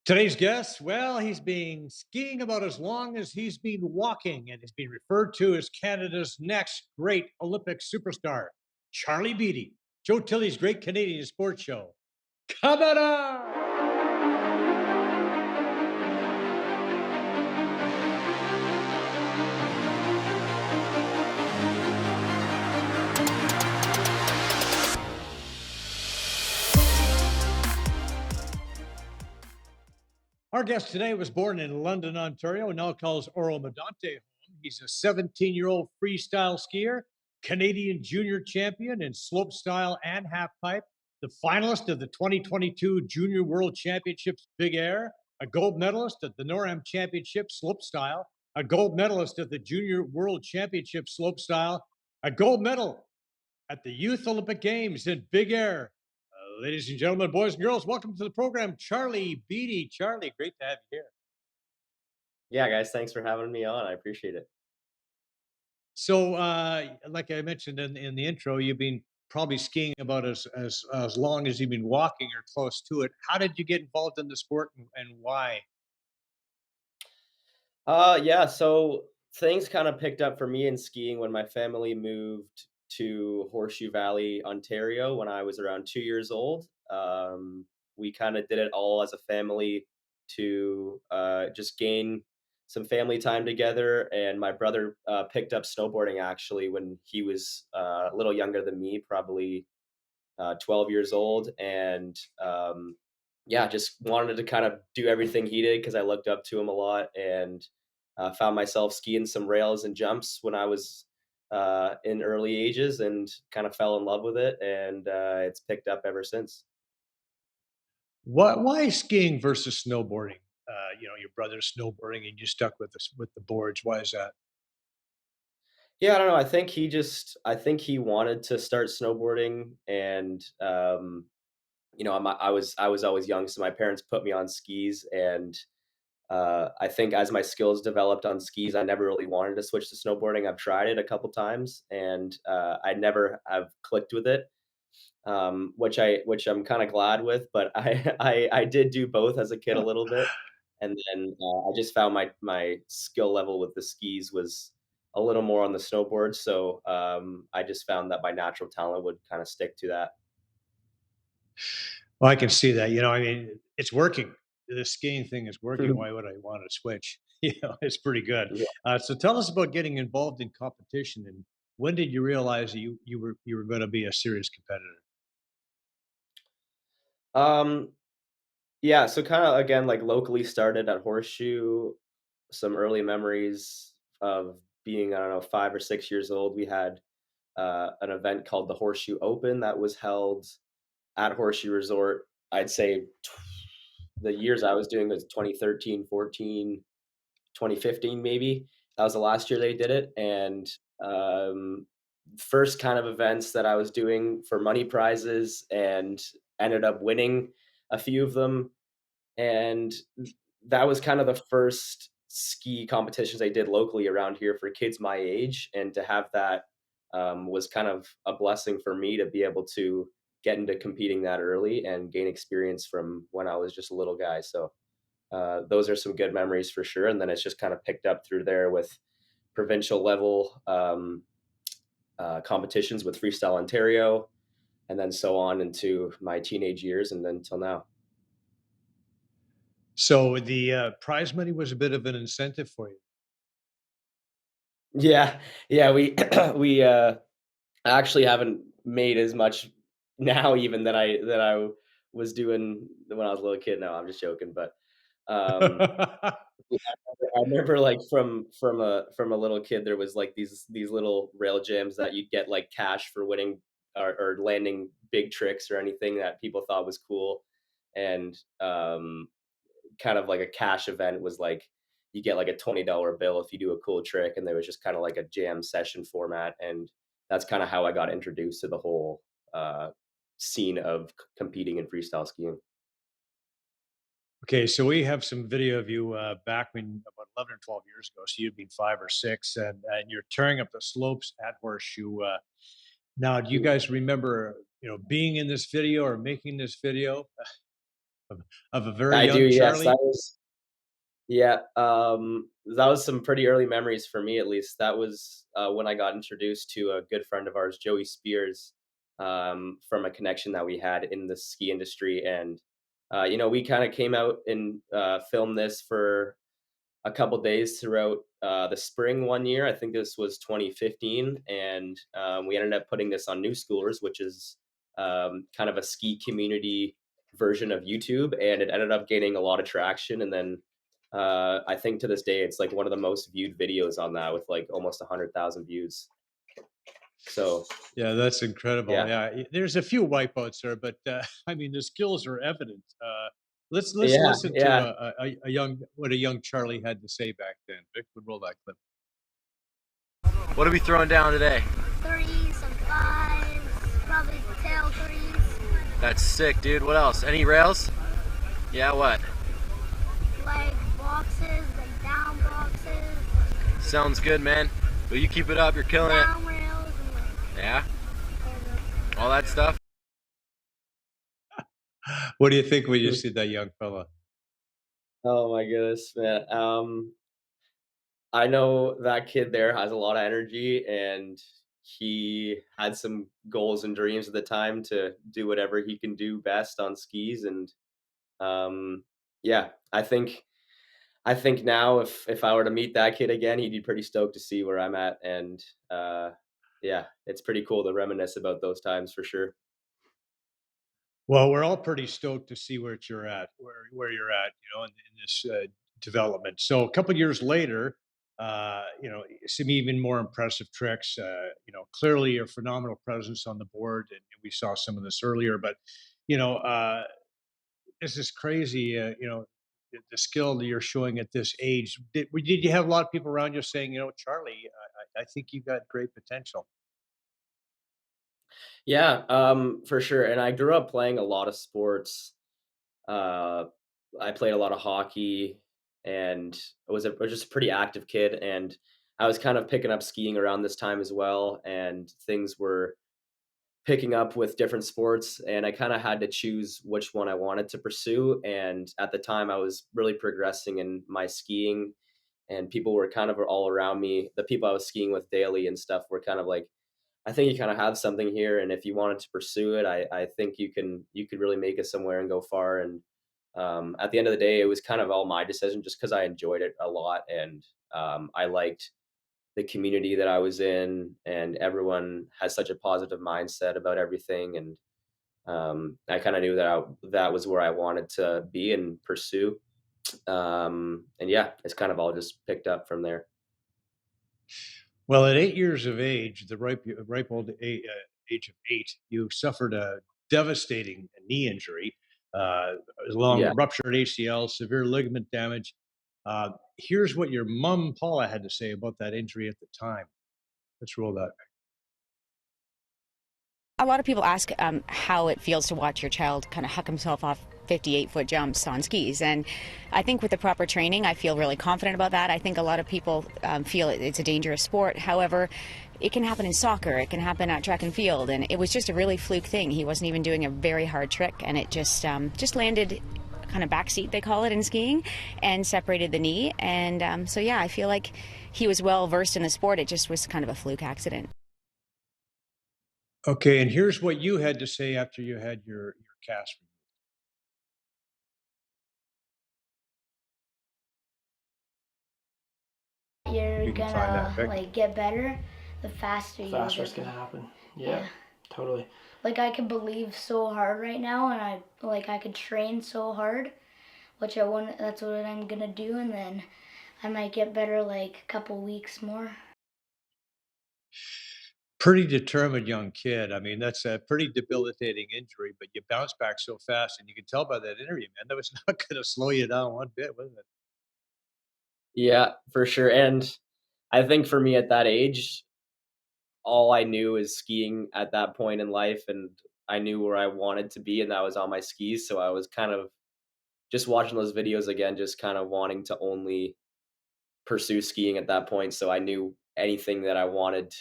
Today's guest, well, he's been skiing about as long as he's been walking and has been referred to as Canada's next great Olympic superstar, Charlie Beatty, Joe Tilley's Great Canadian Sports Show. Canada! Our guest today was born in London, Ontario, and now calls Oro Medonte home. He's a 17-year-old freestyle skier, Canadian junior champion in slopestyle and halfpipe, the finalist of the 2022 Junior World Championships Big Air, a gold medalist at the NorAm Championships Slopestyle, a gold medalist at the Junior World Championships Slopestyle, a gold medal at the Youth Olympic Games in Big Air. Ladies and gentlemen, boys and girls, welcome to the program, Charlie Beatty. Charlie, great to have you here. Yeah, guys, thanks for having me on. I appreciate it. So, like I mentioned in the intro, you've been probably skiing about as long as you've been walking or close to it. How did you get involved in the sport and why? Yeah, so things kind of picked up for me in skiing when my family moved to Horseshoe Valley, Ontario, when I was around 2 years old. We kind of did it all as a family to just gain some family time together. And my brother picked up snowboarding actually when he was a little younger than me, probably 12 years old. And yeah, just wanted to kind of do everything he did because I looked up to him a lot and found myself skiing some rails and jumps when I was in early ages and kind of fell in love with it. And it's picked up ever since. Why skiing versus snowboarding? Your brother's snowboarding and you stuck with with the boards. Why is that? Yeah, I don't know. I think he wanted to start snowboarding, and I was always young, so my parents put me on skis, and I think as my skills developed on skis, I never really wanted to switch to snowboarding. I've tried it a couple times, and I never have clicked with it, which I'm kind of glad with. But I did do both as a kid a little bit, and then I just found my skill level with the skis was a little more on the snowboard. So I just found that my natural talent would kind of stick to that. Well, I can see that. I mean, it's working. The skiing thing is working. Why would I want to switch? It's pretty good. Yeah. So tell us about getting involved in competition and when did you realize that you were going to be a serious competitor? Um, Yeah, so kinda again, like, locally started at Horseshoe, some early memories of being, I don't know, 5 or 6 years old. We had, an event called the Horseshoe Open that was held at Horseshoe Resort. I'd say the years I was doing was 2013, 14, 2015, maybe. That was the last year they did it, and, first kind of events that I was doing for money prizes and ended up winning a few of them, and that was kind of the first ski competitions I did locally around here for kids my age, and to have that was kind of a blessing for me to be able to get into competing that early and gain experience from when I was just a little guy. So those are some good memories for sure. And then it's just kind of picked up through there with provincial level competitions with Freestyle Ontario, and then so on into my teenage years, and then till now. So the prize money was a bit of an incentive for you. Yeah, yeah, we we actually haven't made as much now even that I was doing when I was a little kid. No, I'm just joking, but, um, yeah, I remember, like, from a little kid, there was, like, these little rail jams that you'd get, like, cash for winning or landing big tricks or anything that people thought was cool, and, kind of like a cash event was, like, you get, like, a $20 bill if you do a cool trick, and there was just kinda like a jam session format, and that's kinda how I got introduced to the whole, scene of competing in freestyle skiing. Okay, so we have some video of you back when about 11 or 12 years ago. So you'd been 5 or 6, and you're tearing up the slopes at Horseshoe. Now, do you Mhm. guys remember, being in this video or making this video? of a very I do, young yes, Charlie? that was yeah, that was some pretty early memories for me, at least. That was, when I got introduced to a good friend of ours, Joey Spears, from a connection that we had in the ski industry, and, we kinda came out and, filmed this for a couple days throughout the spring one year. I think this was 2015, and we ended up putting this on New Schoolers, which is kind of a ski community version of YouTube, and it ended up gaining a lot of traction. And then I think to this day, it's like one of the most viewed videos on that with like almost 100,000 views. So Yeah, that's incredible. yeah, Yeah, there's a few wipeouts there, but I mean the skills are evident. Let's yeah, listen to yeah. a young what a young Charlie had to say back then. Vic, would roll that clip. What are we throwing down today? Threes, some fives, probably tail threes, That's sick, dude. What else? Any rails? Yeah, what? like boxes, like down boxes, Sounds good, man. Well, you keep it up. You're killing it. down rails, and like Yeah? All that stuff? What do you think when you see that young fella? Oh my goodness, man. I know that kid there has a lot of energy, and he had some goals and dreams at the time to do whatever he can do best on skis. And yeah, I think now if I were to meet that kid again, he'd be pretty stoked to see where I'm at. And yeah, it's pretty cool to reminisce about those times for sure. Well, we're all pretty stoked to see where you're at, where you're at, in this development. So a couple years later, some even more impressive tricks. Clearly a phenomenal presence on the board, and we saw some of this earlier. But you know, uh, this is crazy. The skill that you're showing at this age. Did you have a lot of people around you saying, Charlie, I think you got great potential? Yeah, for sure. And I grew up playing a lot of sports. Uh, I played a lot of hockey, and I was just a pretty active kid. And I was kind of picking up skiing around this time as well, and things were picking up with different sports, and I kind of had to choose which one I wanted to pursue. And at the time, I was really progressing in my skiing, and people were kind of all around me. The people I was skiing with daily and stuff were kind of like, I think you kind of have something here, and if you wanted to pursue it, I think you could really make it somewhere and go far. And at the end of the day, it was kind of all my decision, just because I enjoyed it a lot, and I liked the community that I was in, and everyone has such a positive mindset about everything. And I kind of knew that was where I wanted to be and pursue. And yeah, it's kind of all just picked up from there. Well, at 8 years of age, the ripe old age of 8, you suffered a devastating knee injury, Yeah. along ruptured ACL, severe ligament damage. Here's what your mom, Paula, had to say about that injury at the time. Let's roll that. A lot of people ask how it feels to watch your child kind of huck himself off 58-foot jumps on skis. And I think with the proper training, I feel really confident about that. I think a lot of people feel it's a dangerous sport. However, it can happen in soccer, it can happen at track and field. And it was just a really fluke thing. He wasn't even doing a very hard trick, and it just landed kind of backseat, they call it in skiing, and separated the knee. And so, yeah, I feel like he was well versed in the sport. It just was kind of a fluke accident. Okay, and here's what you had to say after you had your cast. you're You can find that, gonna Vic. like get better, the faster you'll Faster it's get. gonna happen. Yeah, Yeah. totally. Like I can believe so hard right now, and I could train so hard, which I want. That's what I'm gonna do, and then I might get better like a couple weeks more. Pretty determined young kid. I mean, that's a pretty debilitating injury, but you bounce back so fast, and you can tell by that interview, man, that was not going to slow you down one bit, was it? Yeah, for sure. And I think for me at that age, all I knew is skiing at that point in life, and I knew where I wanted to be, and that was on my skis. So I was kind of just watching those videos again, just kind of wanting to only pursue skiing at that point. So I knew anything that I wanted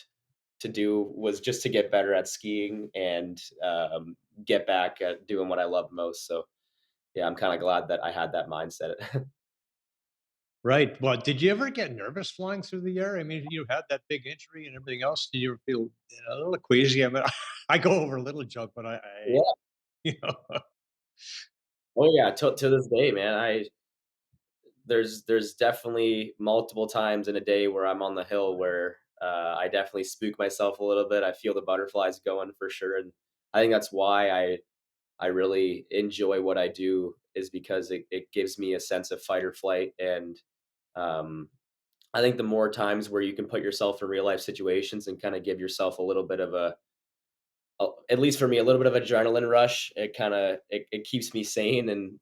to do was just to get better at skiing, and get back at doing what I love most. So yeah, I'm kind of glad that I had that mindset. Right. Well, did you ever get nervous flying through the air? I mean, you had that big injury and everything else. Did you ever feel a little queasy? I mean, I go over a little jump, but Yeah. you know, Oh yeah. To this day, man, there's definitely multiple times in a day where I'm on the hill where I definitely spook myself a little bit. I feel the butterflies going for sure, and I think that's why I really enjoy what I do is because it gives me a sense of fight or flight. And um, I think the more times where you can put yourself in real life situations and kind of give yourself a little bit of at least for me, a little bit of adrenaline rush, it keeps me sane, and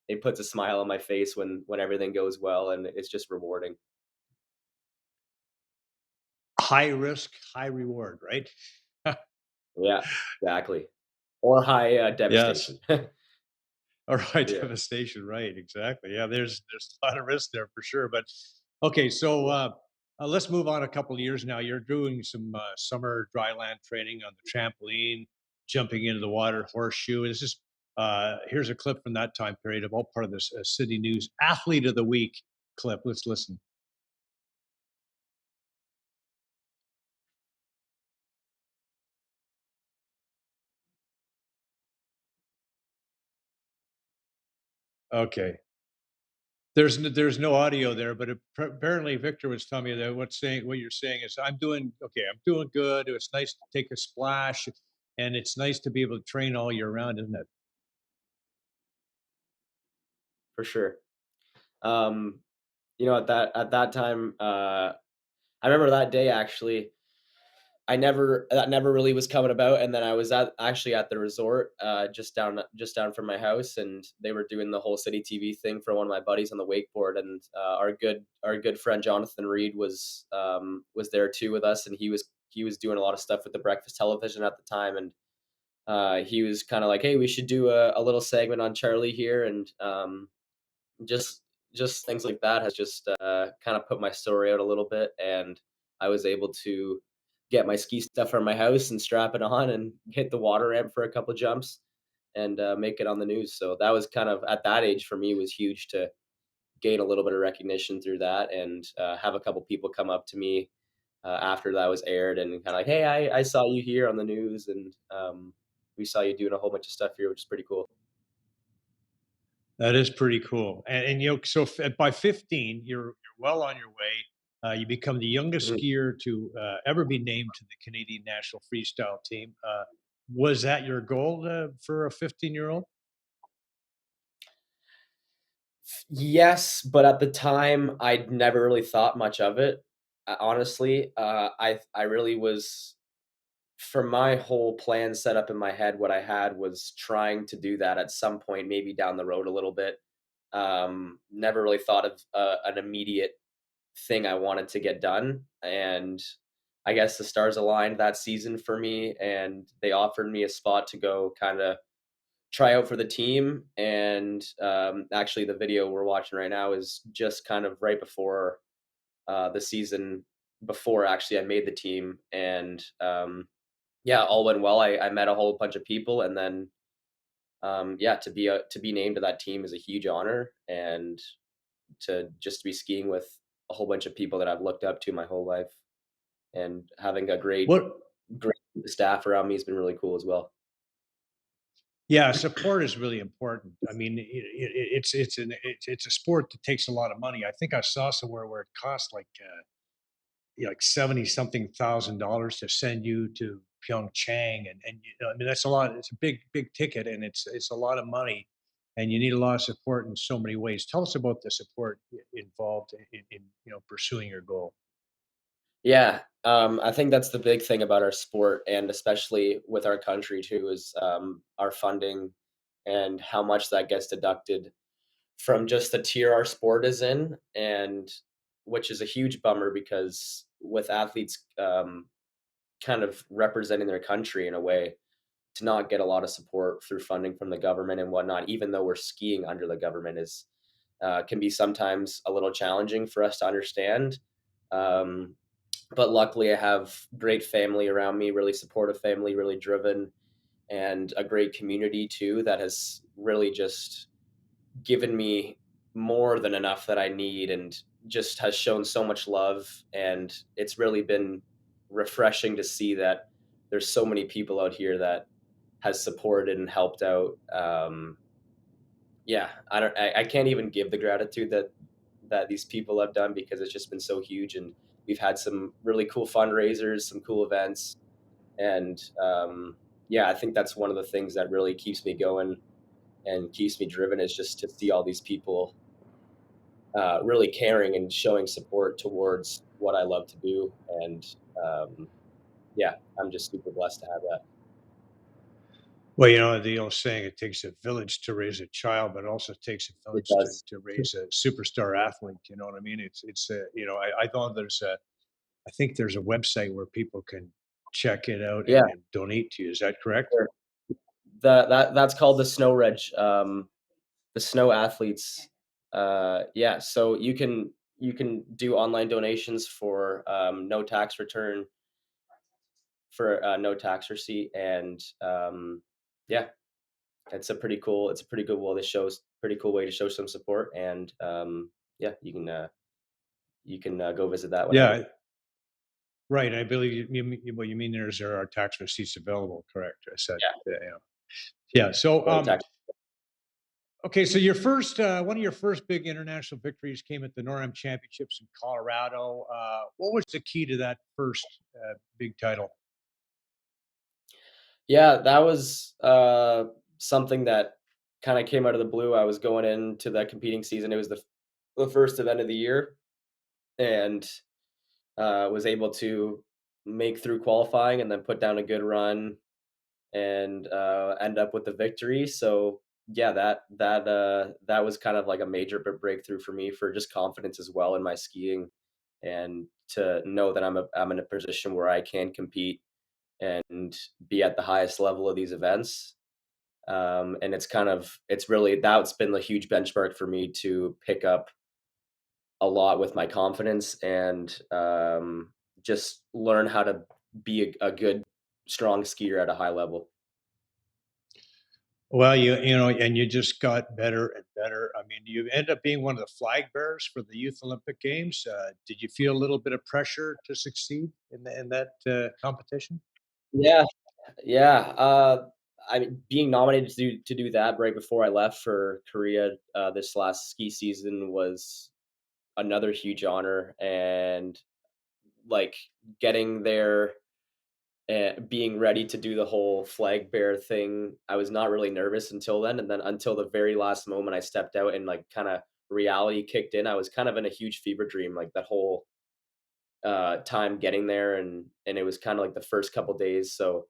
it puts a smile on my face when everything goes well, and it's just rewarding. high risk, high reward, right? Yeah, exactly. Or high Yes. devastation. All right, Yeah. devastation, right, exactly. Yeah, there's a lot of risk there for sure, but okay, so, let's move on a couple of years now. You're doing some, summer dry land training on the trampoline, jumping into the water, horseshoe. This is here's a clip from that time period of all part of this, City News Athlete of the Week clip. Let's listen. Okay. There's no audio there, but apparently Victor was telling me that what you're saying is I'm doing good. It's nice to take a splash, and it's nice to be able to train all year round, isn't it? For sure. Um, at that time, I remember that day actually. I never that never really was coming about, and then I was actually at the resort, just down from my house, and they were doing the whole city TV thing for one of my buddies on the wakeboard, and our good friend Jonathan Reed was there too with us, and he was doing a lot of stuff with the breakfast television at the time, and he was kind of like, hey, we should do a little segment on Charlie here, and just just things like that has just kind of put my story out a little bit, and I was able to get my ski stuff from my house and strap it on and hit the water ramp for a couple jumps and make it on the news. So that was kind of at that age for me was huge to gain a little bit of recognition through that, and have a couple people come up to me after that was aired and kind of like, hey, I saw you here on the news, and we saw you doing a whole bunch of stuff here, which is pretty cool. That is pretty cool. And you know, so by 15, you're well on your way. You become the youngest Mhm. skier to ever be named to the Canadian national freestyle team. Was that your goal for a 15-year-old? Yes, but at the time, I'd never really thought much of it. Honestly, I really was for my whole plan set up in my head, what I had was trying to do that at some point, maybe down the road a little bit. Never really thought of an immediate thing I wanted to get done, and I guess the stars aligned that season for me, and they offered me a spot to go kind of try out for the team. And actually, the video we're watching right now is just kind of right before the season before actually I made the team. And yeah, all went well. I met a whole bunch of people, and then yeah, to be named to that team is a huge honor, and to just be skiing with a whole bunch of people that I've looked up to my whole life, and having a What great staff around me has been really cool as well. Yeah, support is really important. I mean, it's a sport that takes a lot of money. I think I saw somewhere where it costs like 70 something thousand dollars to send you to Pyeongchang, and you know, I mean that's a lot. It's a big ticket, and it's a lot of money, and you need a lot of support in so many ways. Tell us about the support involved in pursuing your goal. Yeah, I think that's the big thing about our sport, and especially with our country too, is our funding and how much that gets deducted from just the tier our sport is in, and which is a huge bummer because with athletes kind of representing their country in a way, to not get a lot of support through funding from the government and whatnot, even though we're skiing under the government, is can be sometimes a little challenging for us to understand. Um, but luckily, I have great family around me, really supportive family, really driven, and a great community too that has really just given me more than enough that I need and just has shown so much love. And it's really been refreshing to see that there's so many people out here that has supported and helped out. Yeah, I can't even give the gratitude that these people have done because it's just been so huge. And we've had some really cool fundraisers, some cool events, and yeah, I think that's one of the things that really keeps me going and keeps me driven is just to see all these people really caring and showing support towards what I love to do. And yeah, I'm just super blessed to have that. Well, the old saying, it takes a village to raise a child, but it also takes a It village to, does. to raise a superstar athlete. You know what I mean? I thought I think there's a website where people can check it out Yeah, and donate to you. Is that correct? sure. That's called the snow reg, the snow athletes. Yeah, so you can do online donations for no tax return for no tax receipt, and yeah, it's a pretty good way to show pretty cool way to show some support, and yeah, you can go visit that whenever. Yeah, right. I believe what you mean there are tax receipts available. Correct. I said, Yeah, yeah. Yeah. So, no tax. okay. So one of your first big international victories came at the NorAm Championships in Colorado. What was the key to that first big title? Yeah, that was something that kind of came out of the blue. I was going into that competing season. It was the first event of the year, and was able to make through qualifying and then put down a good run and end up with the victory. So yeah, that was kind of like a major breakthrough for me for just confidence as well in my skiing, and to know that I'm in a position where I can compete and be at the highest level of these events. And it's really that's been the huge benchmark for me to pick up a lot with my confidence and just learn how to be a good strong skier at a high level. Well, and you just got better and better. I mean, you end up being one of the flag bearers for the Youth Olympic Games. Did you feel a little bit of pressure to succeed in that competition? Yeah, yeah. I mean, being nominated to do that right before I left for Korea this last ski season was another huge honor, and like getting there and being ready to do the whole flag bear thing. I was not really nervous until then, and then until the very last moment I stepped out and like kind of reality kicked in. I was kind of in a huge fever dream like that whole time getting there, and it was kind of like the first couple days. So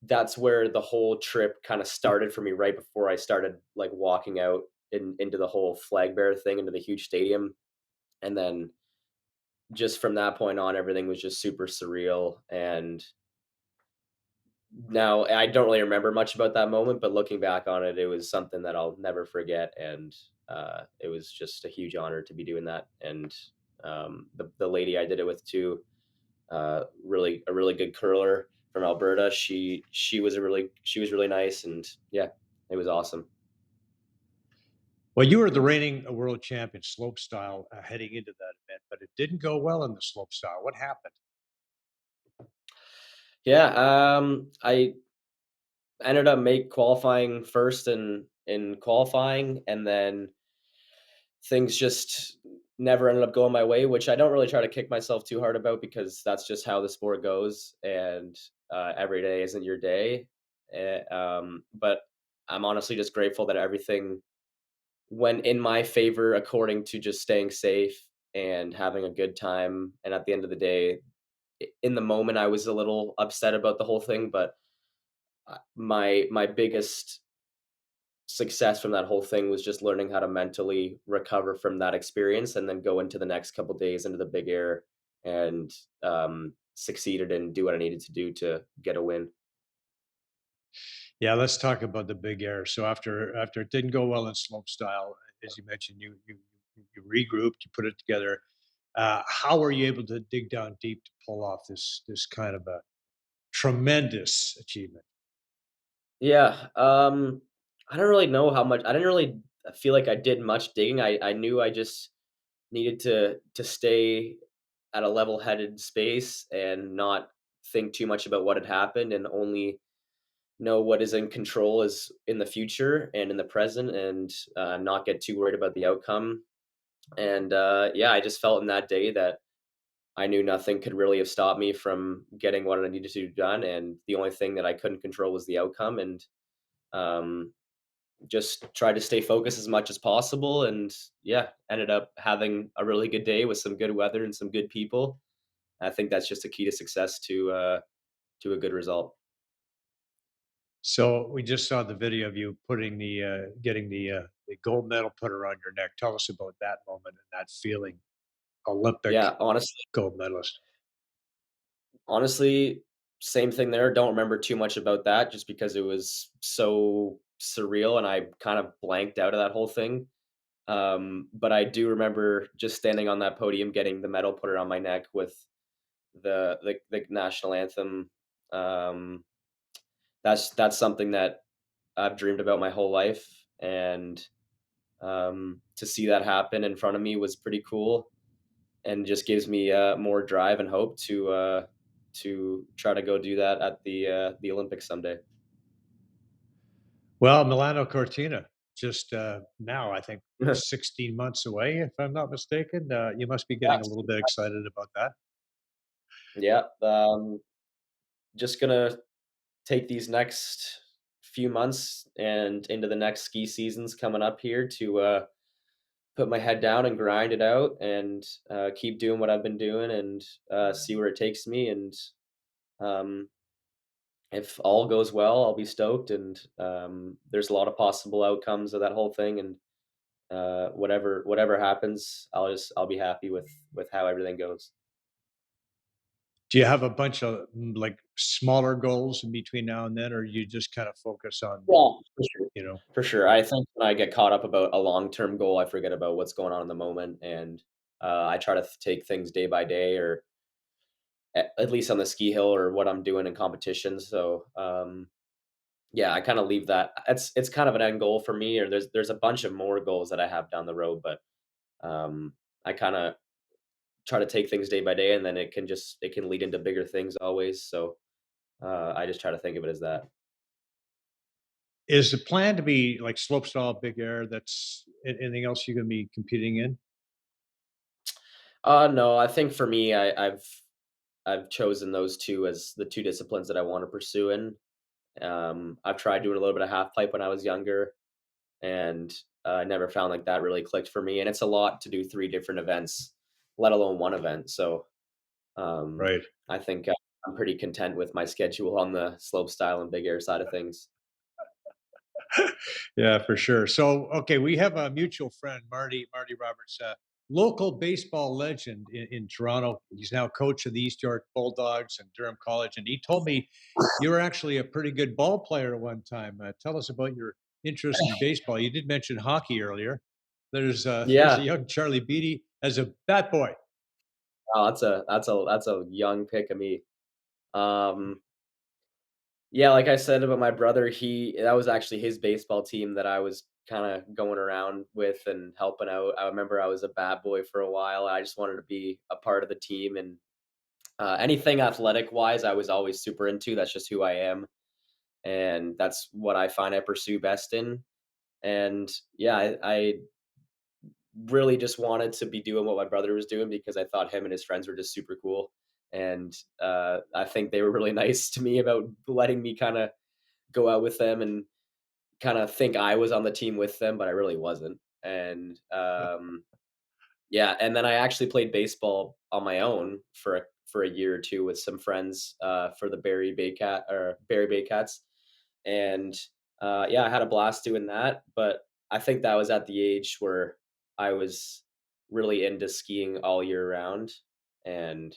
that's where the whole trip kind of started for me right before I started like walking out into the whole flag bearer thing into the huge stadium. And then just from that point on, everything was just super surreal. And now I don't really remember much about that moment, but looking back on it, it was something that I'll never forget. And it was just a huge honor to be doing that. And the lady I did it with too, really a really good curler from Alberta. She was really nice, and yeah, it was awesome. Well, you were the reigning world champion slopestyle heading into that event, but it didn't go well in the slopestyle. What happened? Yeah, I ended up make qualifying first in qualifying, and then things just never ended up going my way, which I don't really try to kick myself too hard about because that's just how the sport goes, and every day isn't your day. But I'm honestly just grateful that everything went in my favor according to just staying safe and having a good time. And at the end of the day, in the moment, I was a little upset about the whole thing, but my biggest success from that whole thing was just learning how to mentally recover from that experience and then go into the next couple days into the big air and succeeded and do what I needed to do to get a win. Yeah, let's talk about the big air. So after it didn't go well in slopestyle, as you mentioned, you regrouped, you put it together. How were you able to dig down deep to pull off this kind of a tremendous achievement? Yeah, I don't really know how much I didn't really feel like I did much digging. I knew I just needed to stay at a level-headed space and not think too much about what had happened and only know what is in control is in the future and in the present and not get too worried about the outcome. And yeah, I just felt in that day that I knew nothing could really have stopped me from getting what I needed to do done, and the only thing that I couldn't control was the outcome. And um, just tried to stay focused as much as possible. And yeah, ended up having a really good day with some good weather and some good people. I think that's just a key to success to a good result. So we just saw the video of you putting getting the gold medal put around your neck. Tell us about that moment and that feeling. Olympic Yeah, honestly, gold medalist. honestly, same thing there. Don't remember too much about that just because it was so surreal and I kind of blanked out of that whole thing. But I do remember just standing on that podium, getting the medal put around my neck with the national anthem. Um, that's something that I've dreamed about my whole life, and to see that happen in front of me was pretty cool, and just gives me more drive and hope to try to go do that at the Olympics someday. Well, Milano Cortina, just now, I think 16 months away, if I'm not mistaken. You must be Yeah, getting a little bit excited about that. yeah. Just gonna take these next few months and into the next ski seasons coming up here to put my head down and grind it out and keep doing what I've been doing and see where it takes me. And um, if all goes well, I'll be stoked. And there's a lot of possible outcomes of that whole thing. And whatever happens, I'll be happy with how everything goes. Do you have a bunch of like smaller goals in between now and then, or you just kind of focus on, Yeah, for sure. you know, For sure. I think when I get caught up about a long-term goal, I forget about what's going on in the moment, and I try to take things day by day, or at least on the ski hill, or what I'm doing in competitions. So yeah, I kind of leave that. It's kind of an end goal for me, or there's a bunch of more goals that I have down the road, but I kind of try to take things day by day, and then it can lead into bigger things always. So I just try to think of it as that. is the plan to be like slopestyle, big air? That's anything else you're going to be competing in? No, I think for me, I've chosen those two as the two disciplines that I want to pursue in. I've tried doing a little bit of half pipe when I was younger, and I never found like that really clicked for me. And it's a lot to do three different events, let alone one event. So um, Right. I think I'm pretty content with my schedule on the slope style and big air side of things. Yeah, for sure. So, okay, we have a mutual friend, Marty Roberts, local baseball legend in Toronto. He's now coach of the East York Bulldogs and Durham College, and he told me you were actually a pretty good ball player at one time. Tell us about your interest in baseball. You did mention hockey earlier. There's a Yeah, young Charlie Beatty as a bat boy. wow, that's a young pick of me. Um, Yeah, like I said about my brother, he that was actually his baseball team that I was kinda going around with and helping out. I remember I was a bat boy for a while. I just wanted to be a part of the team, and anything athletic-wise, I was always super into. That's just who I am, and that's what I find I pursue best in. And yeah, I really just wanted to be doing what my brother was doing because I thought him and his friends were just super cool. And I think they were really nice to me about letting me kinda go out with them and kind of think I was on the team with them, but I really wasn't. And yeah, and then I actually played baseball on my own for a year or two with some friends for the Barry Bay Cats, and yeah, I had a blast doing that. But I think that was at the age where I was really into skiing all year round, and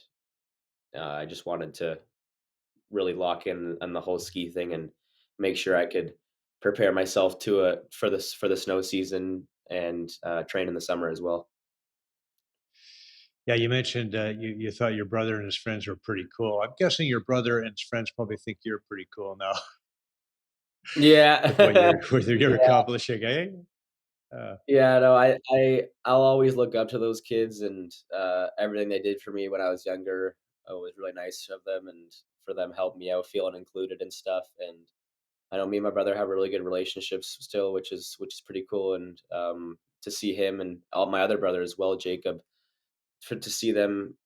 I just wanted to really lock in on the whole ski thing and make sure I could prepare myself to for the snow season and train in the summer as well. Yeah, you mentioned you thought your brother and his friends were pretty cool. I'm guessing your brother and his friends probably think you're pretty cool now. Yeah. with what you're with you're Yeah. accomplishing, eh? Uh, Yeah, no, I'll always look up to those kids and, everything they did for me when I was younger, was really nice of them and for them helping me out feeling included and stuff, and I know me and my brother have really good relationships still, which is pretty cool, and, to see him and all my other brother as well, Jacob, to see them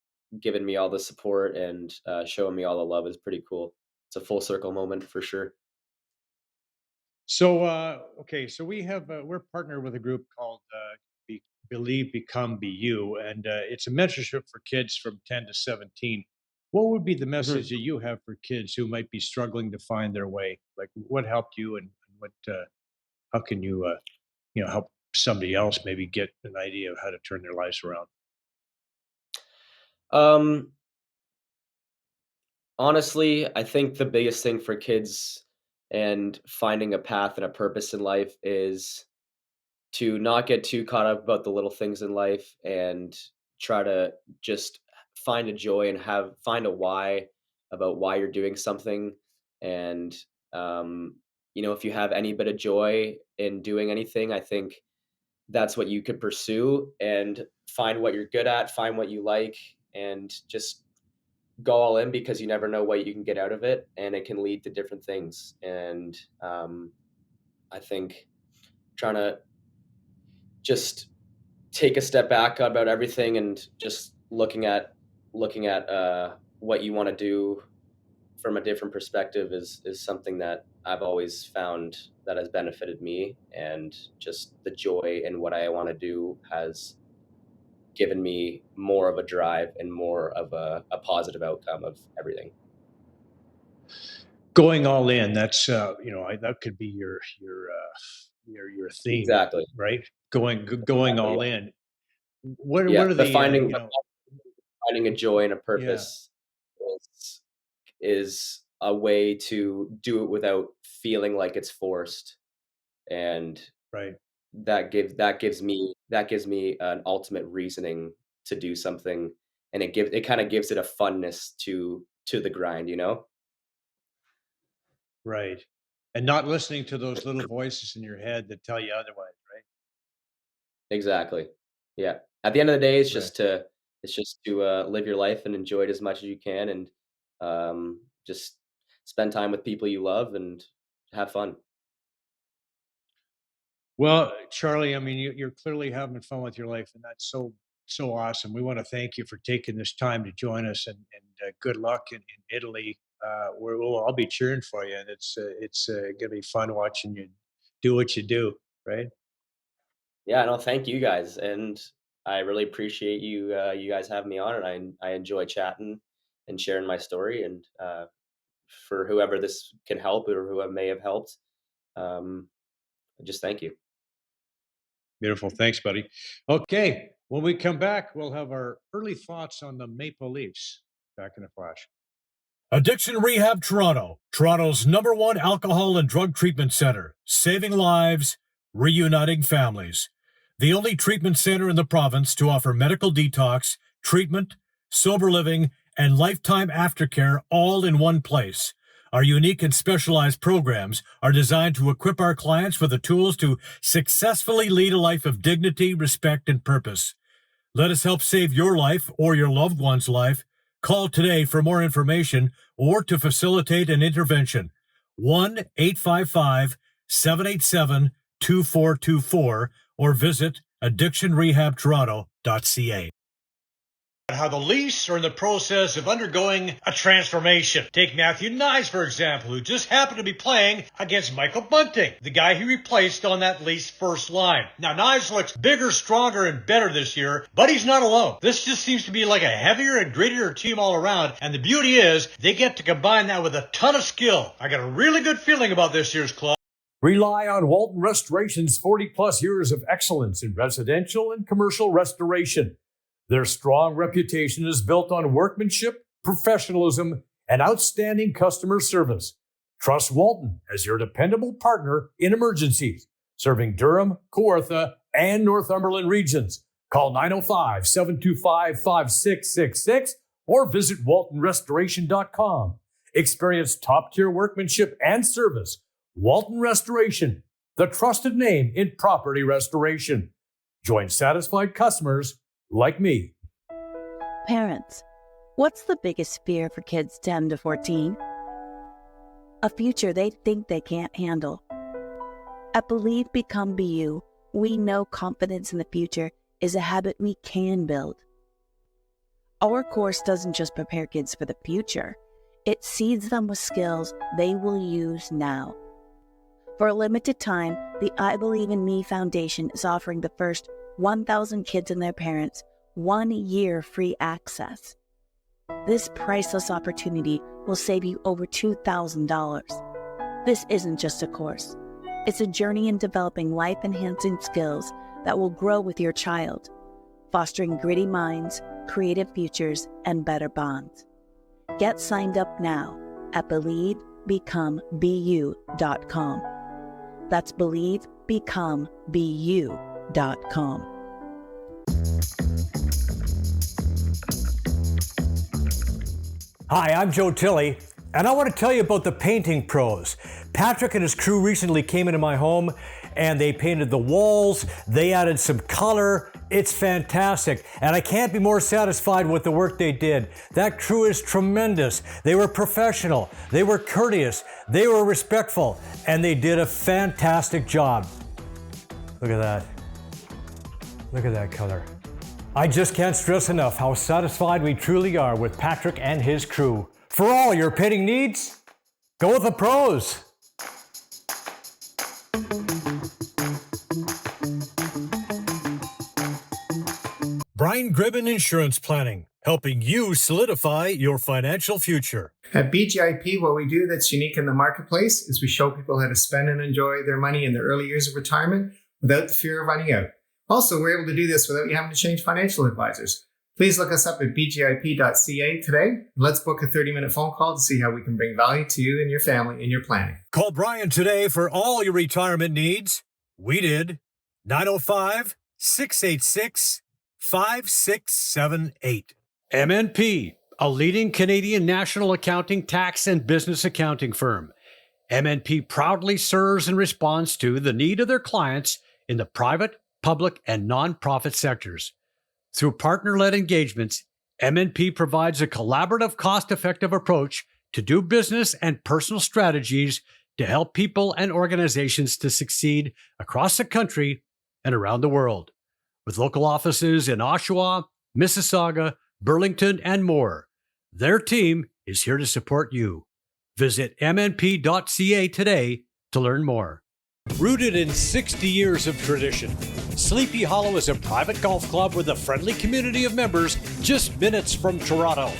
giving me all the support and, showing me all the love is pretty cool. It's a full circle moment for sure. so okay, so we're partnered with a group called Believe, Become, Be You, and it's a mentorship for kids from 10 to 17. What would be the Mhm. message that you have for kids who might be struggling to find their way? Like, what helped you, and what how can you help somebody else maybe get an idea of how to turn their lives around? Um, Honestly, I think the biggest thing for kids and finding a path and a purpose in life is to not get too caught up about the little things in life and try to just find a joy and have find a why about why you're doing something. And um, if you have any bit of joy in doing anything, I think that's what you could pursue and find what you're good at, find what you like, and just go all in because you never know what you can get out of it, and it can lead to different things. And I think trying to just take a step back about everything and just looking at what you want to do from a different perspective is something that I've always found that has benefited me, and just the joy in what I want to do has given me more of a drive and more of a positive outcome of everything. Going all in. That's that could be your theme, Exactly. right? Going Exactly. all in. What Yeah, are the the finding the finding a joy and a yeah, purpose is is a way to do it without feeling like it's forced, and right. that gives me an ultimate reasoning to do something, and it kinda gives it a funness to the grind, you know? Right. And not listening to those little voices in your head that tell you otherwise, right? Exactly. Yeah. At the end of the day, Right. it's just to, live your life and enjoy it as much as you can, and, just spend time with people you love and have fun. Well, Charlie, I mean, you're clearly having fun with your life, and that's so awesome. We want to thank you for taking this time to join us, and good luck in Italy. I'll be cheering for you, and it's gonna be fun watching you do what you do, right? Yeah, no, thank you guys, and I really appreciate you guys having me on, and I enjoy chatting and sharing my story, and, for whoever this can help or who I may have helped, um, just thank you. Beautiful. Thanks, buddy. Okay, when we come back, we'll have our early thoughts on the Maple Leafs. Back in a flash. Addiction Rehab Toronto, Toronto's #1 alcohol and drug treatment center, saving lives, reuniting families. The only treatment center in the province to offer medical detox, treatment, sober living, and lifetime aftercare all in one place. Our unique and specialized programs are designed to equip our clients with the tools to successfully lead a life of dignity, respect, and purpose. Let us help save your life or your loved one's life. Call today for more information or to facilitate an intervention. 1-855-787-2424 or visit addictionrehabtoronto.ca. How the Leafs are in the process of undergoing a transformation. Take Matthew Nyes, for example, who just happened to be playing against Michael Bunting, the guy he replaced on that Leafs first line. Now, Nyes looks bigger, stronger, and better this year, but he's not alone. This just seems to be like a heavier and grittier team all around, and the beauty is they get to combine that with a ton of skill. I got a really good feeling about this year's club. Rely on Walton Restoration's 40-plus years of excellence in residential and commercial restoration. Their strong reputation is built on workmanship, professionalism, and outstanding customer service. Trust Walton as your dependable partner in emergencies, serving Durham, Kawartha, and Northumberland regions. Call 905-725-5666 or visit waltonrestoration.com. Experience top-tier workmanship and service Walton Restoration, the trusted name in property restoration. Join satisfied customers like me. Parents, what's the biggest fear for kids 10 to 14? A future they think they can't handle. At Believe, Become, Be You, we know confidence in the future is a habit we can build. Our course doesn't just prepare kids for the future, it seeds them with skills they will use now. For a limited time, the I Believe in Me Foundation is offering the first 1,000 kids and their parents 1 year free access. This priceless opportunity will save you over $2,000. This isn't just a course. It's a journey in developing life-enhancing skills that will grow with your child, fostering gritty minds, creative futures, and better bonds. Get signed up now at BelieveBecomeBeYou.com. That's BelieveBecomeBeYou.com. Hi, I'm Joe Tilley, and I want to tell you about the painting pros. Patrick and his crew recently came into my home and they painted the walls, they added some color. It's fantastic, and I can't be more satisfied with the work they did. That crew is tremendous. They were professional, they were courteous, they were respectful, and they did a fantastic job. Look at that. Look at that color. I just can't stress enough how satisfied we truly are with Patrick and his crew. For all your painting needs, go with the pros. Brian Gribben Insurance Planning, helping you solidify your financial future. At BGIP, what we do that's unique in the marketplace is we show people how to spend and enjoy their money in the early years of retirement without the fear of running out. Also, we're able to do this without you having to change financial advisors. Please look us up at bgip.ca today. And let's book a 30-minute phone call to see how we can bring value to you and your family in your planning. Call Brian today for all your retirement needs. We did. 905-686-5678. MNP, a leading Canadian national accounting, tax, and business accounting firm. MNP proudly serves and responds to the need of their clients in the private, public, and nonprofit sectors. Through partner-led engagements, MNP provides a collaborative, cost-effective approach to do business and personal strategies to help people and organizations to succeed across the country and around the world. With local offices in Oshawa, Mississauga, Burlington, and more, their team is here to support you. Visit mnp.ca today to learn more. Rooted in 60 years of tradition, Sleepy Hollow is a private golf club with a friendly community of members just minutes from Toronto.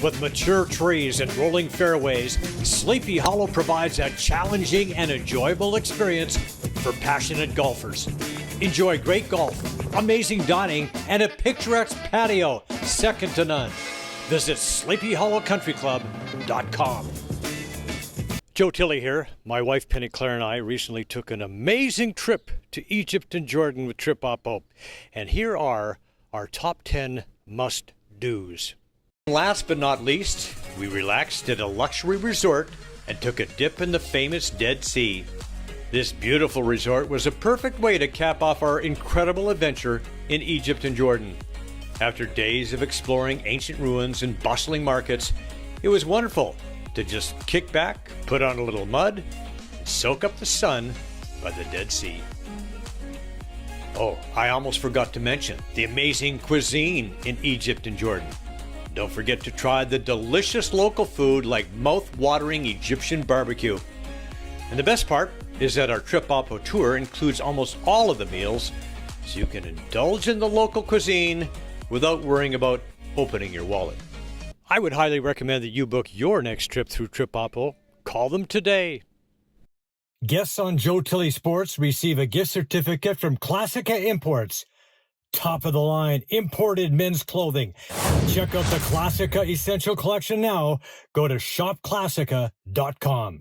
With mature trees and rolling fairways, Sleepy Hollow provides a challenging and enjoyable experience for passionate golfers. Enjoy great golf, amazing dining, and a picturesque patio second to none. Visit sleepyhollowcountryclub.com. Joe Tilley here. My wife Penny Claire and I recently took an amazing trip to Egypt and Jordan with Trip Oppo. And here are our top 10 must-dos. Last but not least, we relaxed at a luxury resort and took a dip in the famous Dead Sea. This beautiful resort was a perfect way to cap off our incredible adventure in Egypt and Jordan. After days of exploring ancient ruins and bustling markets, it was wonderful to just kick back, put on a little mud, and soak up the sun by the Dead Sea. Oh, I almost forgot to mention the amazing cuisine in Egypt and Jordan. Don't forget to try the delicious local food like mouth-watering Egyptian barbecue. And the best part is that our Trip Oppo tour includes almost all of the meals, so you can indulge in the local cuisine without worrying about opening your wallet. I would highly recommend that you book your next trip through Trip Oppo. Call them today. Guests on Joe Tilley Sports receive a gift certificate from Classica Imports. Top of the line imported men's clothing. Check out the Classica Essential Collection now. Go to shopclassica.com.